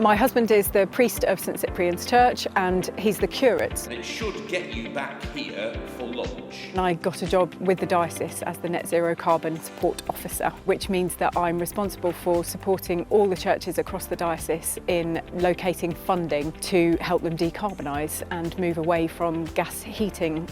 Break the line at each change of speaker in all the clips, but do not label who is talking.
My husband is the priest of St Cyprian's Church and he's the curate.
It should get you back here for lunch.
And I got a job with the diocese as the Net Zero Carbon Support Officer, which means that I'm responsible for supporting all the churches across the diocese in locating funding to help them decarbonise and move away from gas heating.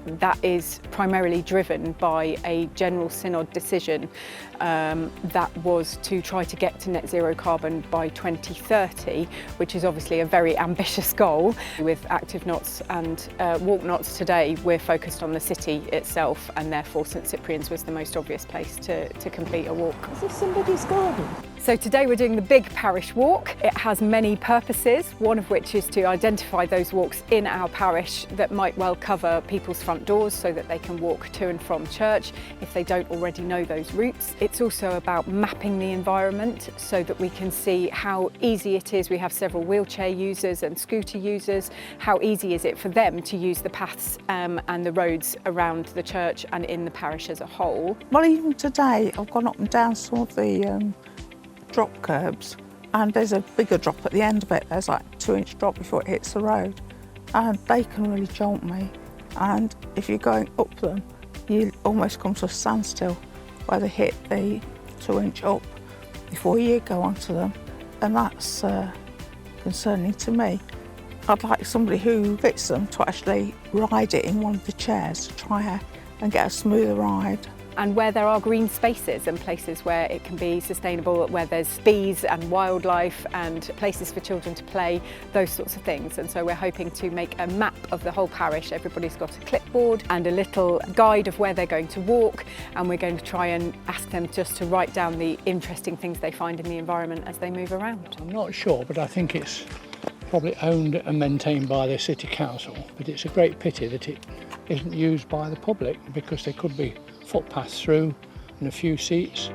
That is primarily driven by a General Synod decision that was to try to get to net zero carbon by 2030, which is obviously a very ambitious goal. With active knots and walk knots today, we're focused on the city itself, and therefore St Cyprian's was the most obvious place to complete a walk.
Is this somebody's garden?
So today we're doing the big parish walk. It has many purposes, one of which is to identify those walks in our parish that might well cover people's front doors so that they can walk to and from church if they don't already know those routes. It's also about mapping the environment so that we can see how easy it is. We have several wheelchair users and scooter users. How easy is it for them to use the paths and the roads around the church and in the parish as a whole?
Well, even today I've gone up and down some of the drop curbs, and there's a bigger drop at the end of it. There's like a 2-inch drop before it hits the road, and they can really jolt me. And if you're going up them, you almost come to a standstill where they hit the 2-inch up before you go onto them, and that's concerning to me. I'd like somebody who fits them to actually ride it in one of the chairs to try and get a smoother ride.
And where there are green spaces and places where it can be sustainable, where there's bees and wildlife and places for children to play, those sorts of things. And so we're hoping to make a map of the whole parish. Everybody's got a clipboard and a little guide of where they're going to walk, and we're going to try and ask them just to write down the interesting things they find in the environment as they move around.
I'm not sure, but I think it's probably owned and maintained by the City Council, but it's a great pity that it isn't used by the public, because there could be footpaths through and a few seats.